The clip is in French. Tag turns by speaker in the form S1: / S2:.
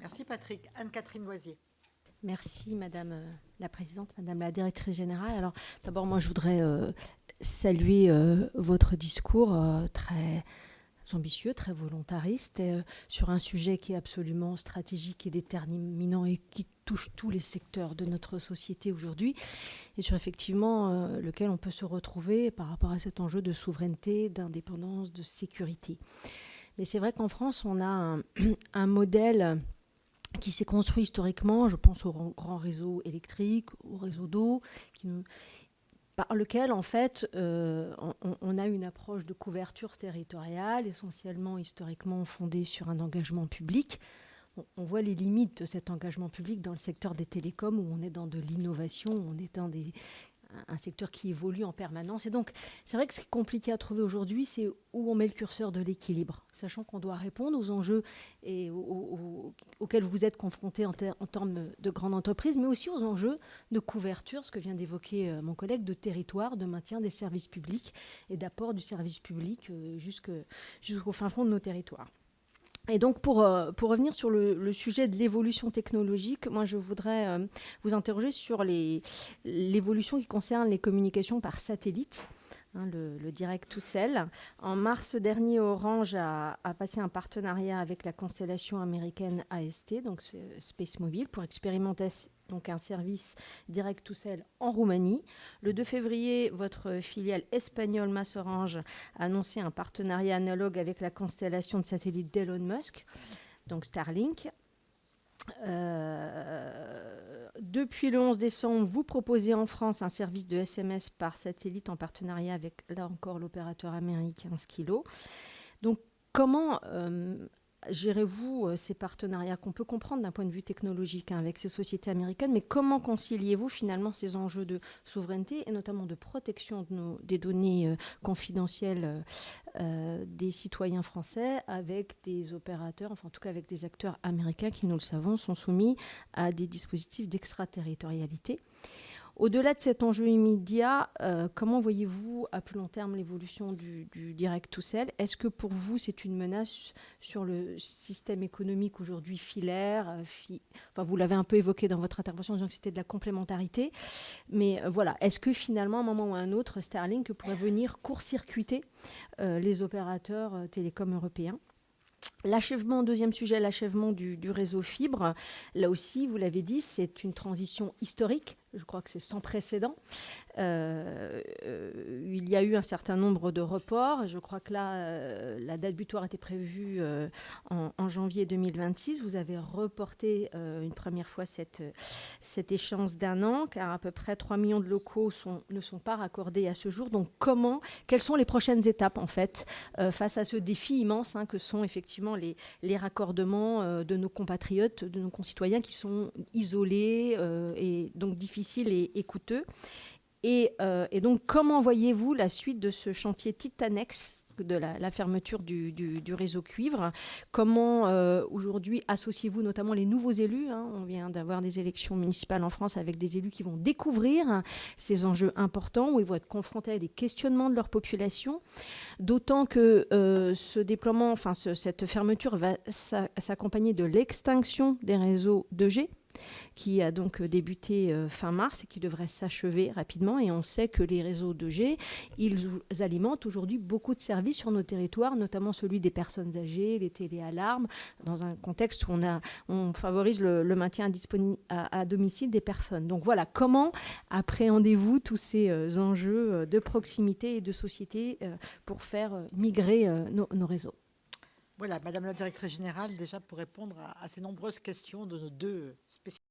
S1: Merci Patrick. Anne-Catherine Loisier.
S2: Merci Madame la Présidente, Madame la Directrice Générale. Alors d'abord, moi je voudrais saluer votre discours très ambitieux, très volontariste, sur un sujet qui est absolument stratégique et déterminant et qui touche tous les secteurs de notre société aujourd'hui, et sur effectivement lequel on peut se retrouver par rapport à cet enjeu de souveraineté, d'indépendance, de sécurité. Mais c'est vrai qu'en France, on a un modèle qui s'est construit historiquement, je pense au grand réseau électrique, au réseau d'eau, par lequel, en fait, on a une approche de couverture territoriale, essentiellement historiquement fondée sur un engagement public. On voit les limites de cet engagement public dans le secteur des télécoms, où on est dans de l'innovation, où on est dans un secteur qui évolue en permanence. Et donc, c'est vrai que ce qui est compliqué à trouver aujourd'hui, c'est où on met le curseur de l'équilibre, sachant qu'on doit répondre aux enjeux auxquels vous êtes confrontés en termes de grande entreprise, mais aussi aux enjeux de couverture, ce que vient d'évoquer mon collègue, de territoire, de maintien des services publics et d'apport du service public jusqu'au fin fond de nos territoires. Et donc, pour revenir sur le sujet de l'évolution technologique, moi, je voudrais vous interroger sur l'évolution qui concerne les communications par satellite, le Direct to Cell. En mars dernier, Orange a passé un partenariat avec la constellation américaine AST, donc Space Mobile, pour expérimenter donc un service Direct to Cell en Roumanie. Le 2 février, votre filiale espagnole MasOrange a annoncé un partenariat analogue avec la constellation de satellites d'Elon Musk, donc Starlink. Depuis le 11 décembre, vous proposez en France un service de SMS par satellite en partenariat avec, là encore, l'opérateur américain Skilo. Donc, comment gérez-vous ces partenariats qu'on peut comprendre d'un point de vue technologique avec ces sociétés américaines, mais comment conciliez-vous finalement ces enjeux de souveraineté et notamment de protection des données confidentielles des citoyens français avec des opérateurs, enfin en tout cas avec des acteurs américains qui, nous le savons, sont soumis à des dispositifs d'extraterritorialité. Au-delà de cet enjeu immédiat, comment voyez-vous à plus long terme l'évolution du Direct to Cell ? Est-ce que pour vous, c'est une menace sur le système économique aujourd'hui filaire enfin, vous l'avez un peu évoqué dans votre intervention en disant que c'était de la complémentarité. Mais voilà, est-ce que finalement, à un moment ou à un autre, Starlink pourrait venir court-circuiter les opérateurs télécoms européens ? L'achèvement, deuxième sujet, l'achèvement du réseau fibre. Là aussi, vous l'avez dit, c'est une transition historique. Je crois que c'est sans précédent. Il y a eu un certain nombre de reports. Je crois que là, la date butoir était prévue en janvier 2026. Vous avez reporté une première fois cette échéance d'1 an, car à peu près 3 millions de locaux ne sont pas raccordés à ce jour. Donc, quelles sont les prochaines étapes, en fait, face à ce défi immense que sont effectivement les raccordements de nos compatriotes, de nos concitoyens qui sont isolés et donc difficiles et coûteux. Et donc, comment voyez-vous la suite de ce chantier titanesque de la fermeture du réseau cuivre ? Comment aujourd'hui associez-vous notamment les nouveaux élus ? On vient d'avoir des élections municipales en France avec des élus qui vont découvrir ces enjeux importants, où ils vont être confrontés à des questionnements de leur population. D'autant que ce déploiement, enfin cette fermeture va s'accompagner de l'extinction des réseaux 2G, qui a donc débuté fin mars et qui devrait s'achever rapidement. Et on sait que les réseaux 2G, ils alimentent aujourd'hui beaucoup de services sur nos territoires, notamment celui des personnes âgées, les téléalarmes, dans un contexte où on favorise le maintien à domicile des personnes. Donc voilà, comment appréhendez-vous tous ces enjeux de proximité et de société pour faire migrer nos réseaux ?
S1: Voilà, Madame la Directrice Générale, déjà pour répondre à ces nombreuses questions de nos deux spécialistes.